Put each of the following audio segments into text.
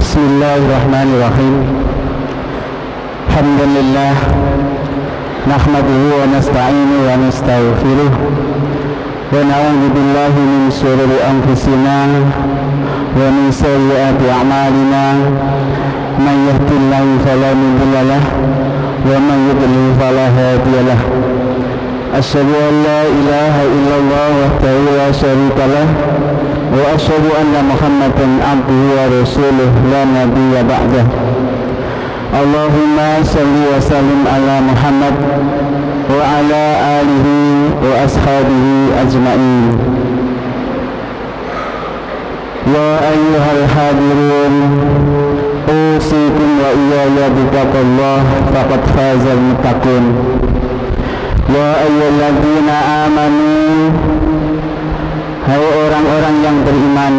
Bismillahirrahmanirrahim. Alhamdulillah nahmaduhu wa nasta'inu wa nastaghfiruh wa na'udzu billahi min shururi anfusina wa min sayyiati a'malina. Man yahdihillahu fala mudilla lahu wa man yudlil fala hadiya lahu. Asyhadu an la ilaha illallah wahdahu la syarika lah wa asyhadu anna Muhammadan abduhu wa rasuluh la nabiyya ba'dah. Allahumma shalli wa sallim ala Muhammad wa ala alihi wa ashabihi ajma'in. Ya ayyuhal hadirun, usikum wa iyaya bitaqwallah faqad fazal muttaqun. Ya ayyuhalladzina amanu, hai orang-orang yang beriman,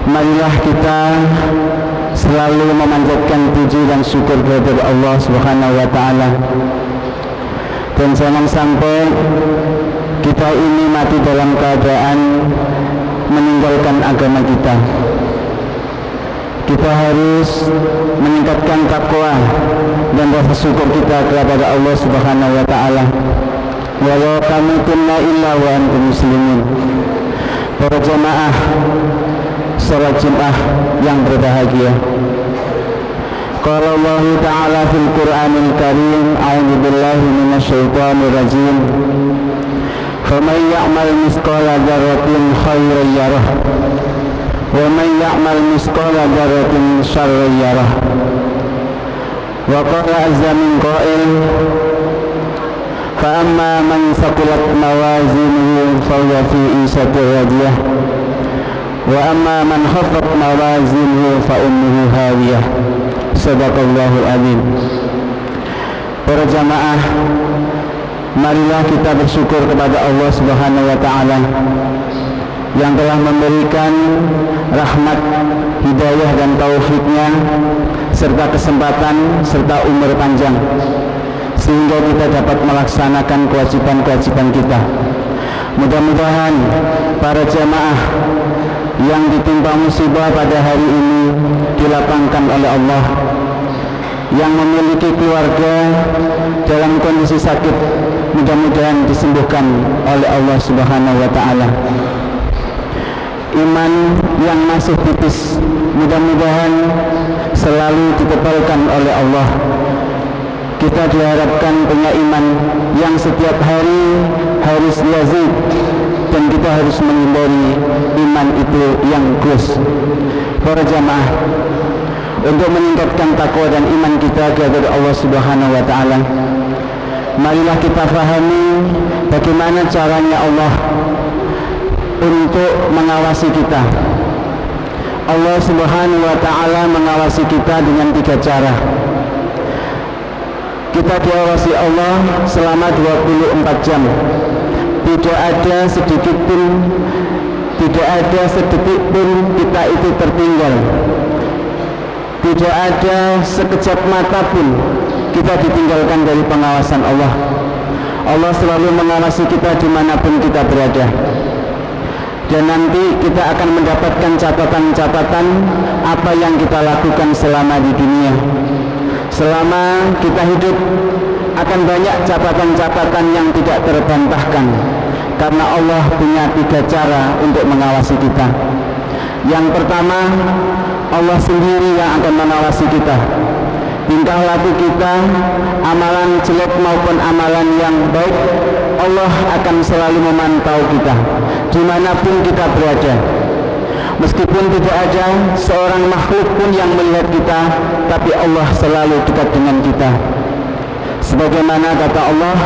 marilah kita selalu memanjatkan puji dan syukur kepada Allah Subhanahu wa taala. Dan jangan sampai kita ini mati dalam keadaan meninggalkan agama kita. Kita harus meningkatkan takwa dan rasa syukur kita kepada Allah Subhanahu wa taala. Wa la tamutunna illa wa antum muslimin. Para jamaah salat Jumat yang berbahagia. Qala Allah Ta'ala fil Qur'anil Karim, a'udzu billahi minasyaitonir rajim. Faman ya'mal misqala dzarratin khairan yarah wa man ya'mal misqala dzarratin syarran yarah. Wa qala azza min qa'il, fa amma man thaqulat mawazinuhu fa huwa fi 'ishatin radiyah wa amma man khaffat mawazinuhu fa ummuhu hawiyah. Shadaqallahul azim. Para jamaah, marilah kita bersyukur kepada Allah Subhanahu wa taala yang telah memberikan rahmat, hidayah dan taufiknya serta kesempatan serta umur panjang sehingga kita dapat melaksanakan kewajiban-kewajiban kita. Mudah-mudahan para jamaah yang ditimpa musibah pada hari ini dilapangkan oleh Allah, yang memiliki keluarga dalam kondisi sakit mudah-mudahan disembuhkan oleh Allah Subhanahu wa taala. Iman yang masih tipis mudah-mudahan selalu ditebalkan oleh Allah. Kita diharapkan punya iman yang setiap hari harus yazid, dan kita harus menghindari iman itu yang gus. Para jamaah, untuk meningkatkan takwa dan iman kita kepada Allah Subhanahu wa taala, marilah kita fahami bagaimana caranya Allah untuk mengawasi kita. Allah Subhanahu wa taala mengawasi kita dengan 3 cara. Kita diawasi Allah selama 24 jam. Tidak ada sedikit pun, tidak ada sedetik pun kita itu tertinggal. Tidak ada sekejap mata pun kita ditinggalkan dari pengawasan Allah. Allah selalu mengawasi kita dimanapun kita berada. Dan nanti kita akan mendapatkan catatan-catatan apa yang kita lakukan selama di dunia. Selama kita hidup akan banyak catatan-catatan yang tidak terbantahkan, karena Allah punya 3 cara untuk mengawasi kita. Yang pertama, Allah sendiri yang akan mengawasi kita. Tingkah laku kita, amalan jelek maupun amalan yang baik, Allah akan selalu memantau kita dimanapun kita berada. Meskipun tidak ada seorang makhluk pun yang melihat kita, tapi Allah selalu dekat dengan kita. Sebagaimana kata Allah,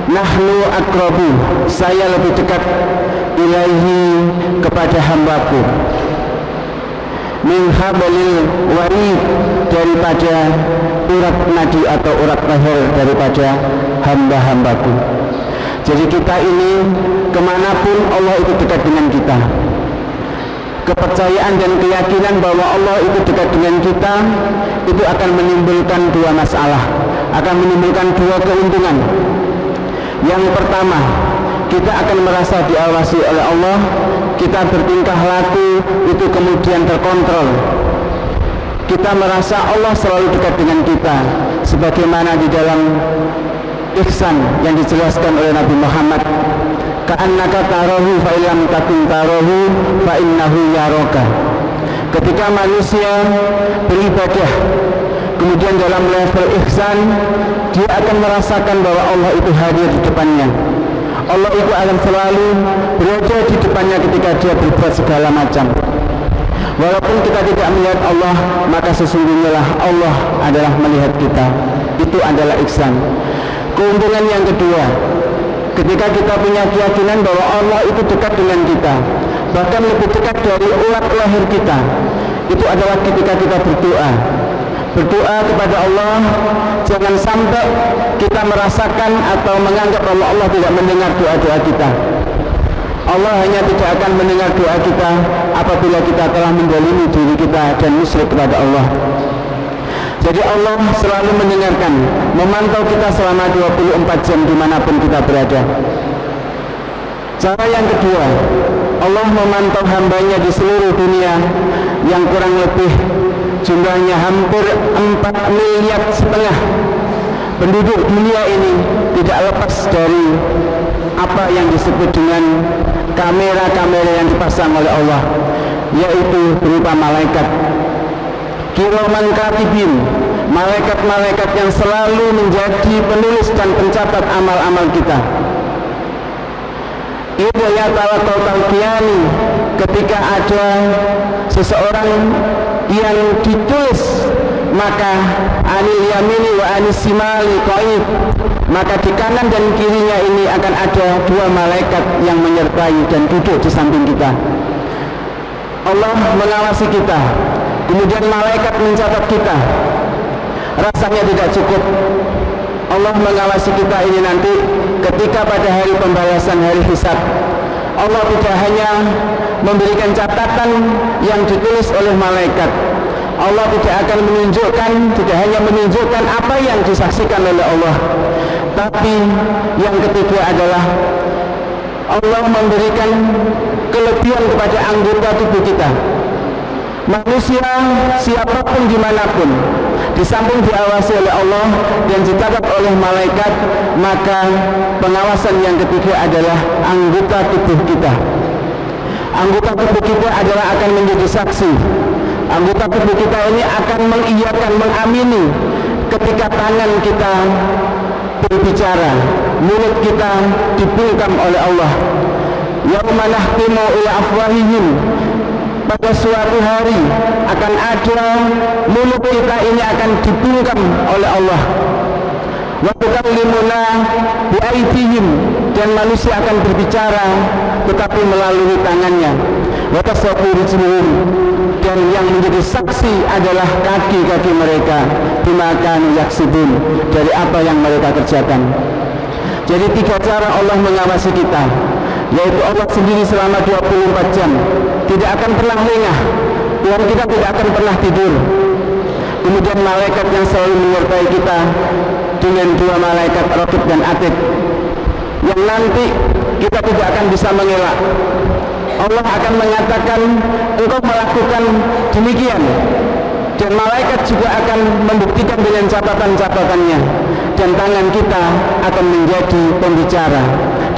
nahnu aqrabu, saya lebih dekat ilaihi kepada hambaku, min hablil warid, daripada urat nadi atau urat leher daripada hamba-hambaku. Jadi kita ini kemanapun Allah itu dekat dengan kita. Kepercayaan dan keyakinan bahwa Allah itu dekat dengan kita itu akan menimbulkan 2 masalah, akan menimbulkan 2 keuntungan. Yang pertama, kita akan merasa diawasi oleh Allah, kita bertingkah laku itu kemudian terkontrol, kita merasa Allah selalu dekat dengan kita, sebagaimana di dalam ihsan yang dijelaskan oleh Nabi Muhammad, ka'annaka tarahu fa illam takun tarahu fa innahu yaraka. Ketika manusia beribadah kemudian dalam level ihsan, dia akan merasakan bahwa Allah itu hadir di depannya, Allah itu akan selalu berada di depannya ketika dia berbuat segala macam. Walaupun kita tidak melihat Allah, maka sesungguhnya lah Allah adalah melihat kita. Itu adalah ihsan. Keuntungan yang kedua, ketika kita punya keyakinan bahwa Allah itu dekat dengan kita, bahkan lebih dekat dari urat lahir kita, itu adalah ketika kita berdoa kepada Allah. Jangan sampai kita merasakan atau menganggap bahwa Allah tidak mendengar doa-doa kita. Allah hanya tidak akan mendengar doa kita apabila kita telah menzalimi diri kita dan musyrik kepada Allah. Jadi Allah selalu mendengarkan, memantau kita selama 24 jam dimanapun kita berada. Cara yang kedua, Allah memantau hambanya di seluruh dunia yang kurang lebih jumlahnya hampir 4,5 miliar penduduk dunia ini, tidak lepas dari apa yang disebut dengan kamera-kamera yang dipasang oleh Allah, yaitu berupa malaikat kiraman katibin, malaikat-malaikat yang selalu menjadi penulis dan pencatat amal-amal kita. Idza yatalaqal talqiyani, ketika ada seseorang yang ditulis, maka anil yamini wa anis simali qaid, maka di kanan dan kirinya ini akan ada dua malaikat yang menyertai dan duduk di samping kita. Allah mengawasi kita, kemudian malaikat mencatat kita. Rasanya tidak cukup. Allah mengawasi kita ini nanti ketika pada hari pembalasan, hari hisab. Allah tidak hanya memberikan catatan yang ditulis oleh malaikat, Allah tidak akan menunjukkan, tidak hanya menunjukkan apa yang disaksikan oleh Allah, tapi yang ketiga adalah Allah memberikan kelebihan kepada anggota tubuh kita. Manusia siapapun dimanapun, di samping diawasi oleh Allah dan dicatat oleh malaikat, maka pengawasan yang ketiga adalah anggota tubuh kita. Anggota tubuh kita adalah akan menjadi saksi. Anggota tubuh kita ini akan mengiyakan, mengamini ketika tangan kita berbicara, mulut kita dibungkam oleh Allah. Yauma nahtimu ila afwahihim, pada suatu hari akan ada mulut kita ini akan dibungkam oleh Allah. Wa tukallimuna bi aydihim, dan manusia akan berbicara tetapi melalui tangannya. Wa tasawwu rijluhum, dan yang menjadi saksi adalah kaki-kaki mereka, bima kanu yaksibun, dari apa yang mereka kerjakan. Jadi 3 cara Allah mengawasi kita, yaitu Allah sendiri selama 24 jam tidak akan pernah lengah, Tuhan kita tidak akan pernah tidur. Kemudian malaikat yang selalu menyertai kita dengan 2 malaikat Raqib dan Atid, yang nanti kita tidak akan bisa mengelak. Allah akan mengatakan engkau melakukan demikian, dan malaikat juga akan membuktikan dengan catatan-catatannya, dan tangan kita akan menjadi pembicara,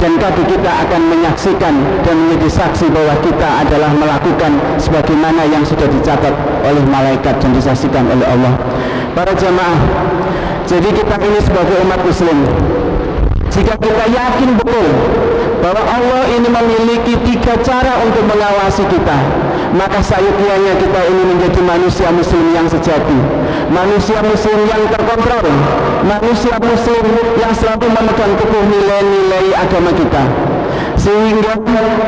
dan kaki kita akan menyaksikan dan menjadi saksi bahwa kita adalah melakukan sebagaimana yang sudah dicatat oleh malaikat dan disaksikan oleh Allah. Para jamaah, jadi kita ini sebagai umat muslim, jika kita yakin betul bahwa Allah ini memiliki 3 cara untuk mengawasi kita, maka sayukianya kita ini menjadi manusia muslim yang sejati, manusia muslim yang terkontrol, manusia muslim yang selalu memegang teguh nilai-nilai agama kita, sehingga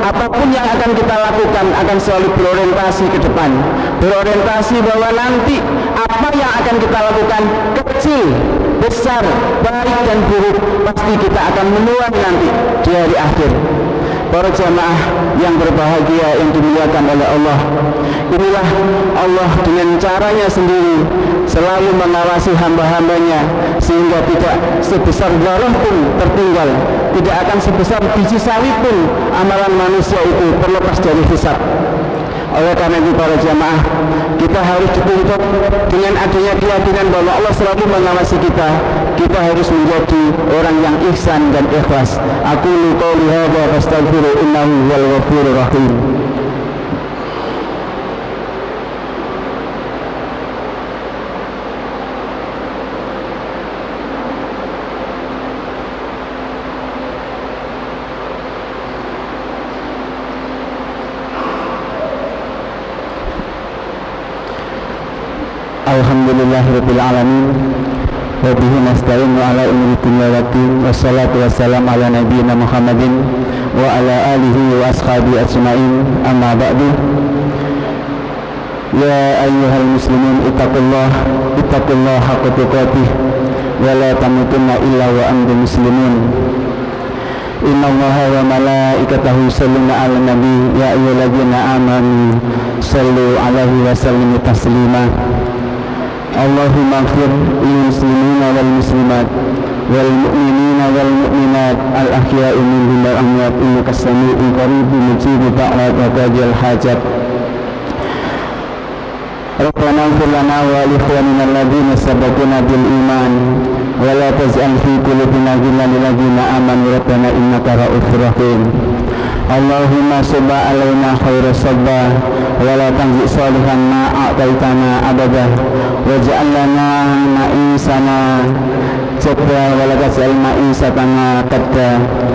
apapun yang akan kita lakukan akan selalu berorientasi ke depan, berorientasi bahwa nanti apa yang akan kita lakukan, kecil, besar, baik dan buruk, pasti kita akan menuai nanti di hari akhir. para jamaah yang berbahagia yang dimuliakan oleh Allah, inilah Allah dengan caranya sendiri selalu mengawasi hamba-hambanya sehingga tidak sebesar zarah pun tertinggal, tidak akan sebesar biji sawi pun amalan manusia itu terlepas dari hisab. Oleh karena itu para jamaah, kita harus dituntut dengan adanya keyakinan bahwa Allah selalu mengawasi kita. Kita harus menjadi orang yang ihsan dan ikhlas. Aqulu qouli hadza fastaghfiru innahu huwal ghafurur rahim. Alhamdulillahirabbil alamin wa bihi nasta'inu ala umuri dunya waddin wassalatu wassalamu ala nabiyyina Muhammadin wa ala alihi wa ashabihi ajmain, amma ba'du. Ya ayyuhal muslimin ittaqullaha haqqa tuqatih wa la tamutunna illa wa antum muslimun. Innallaha wa malaikatahu yusholluna 'alan nabi ya ayyuhalladzina amanu shallu 'alaihi wa sallimu taslima. Allahumma ighfir lil muslimina wal muslimat wal mu'minina wal mu'minat al ahya'i minhum wal amwat innaka sami'un qaribun mujibu da'wat wa qadiyal hajat. Rabbana ighfir lana wa li ikhwanina alladhina sabaquna bil iman wa la taj'al fi qulubina ghillan lil ladzina amanu rabbana innaka ra'ufur rahim. Allahumma subba alaina khairas sabba wa la tanzi salihan ma a'taitana abada waj'al lana ma'isana jadda wa la taj'al ma'isatana qadda.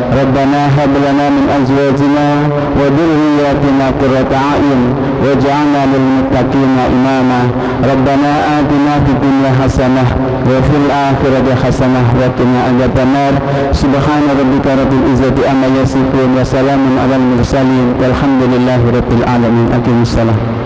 Rabbana hab lana min azwajina wa dhurriyyatina qurrata a'yun waj'alna lil muttaqina imama. Rabbana atina fid dunya hasanah wa fil akhirati hasanah wa qina adzabannar. Subhana rabbika rabbil izzati amma yasifun wa salamun alal mursalin walhamdulillahi rabbil alamin. Aqimussalam.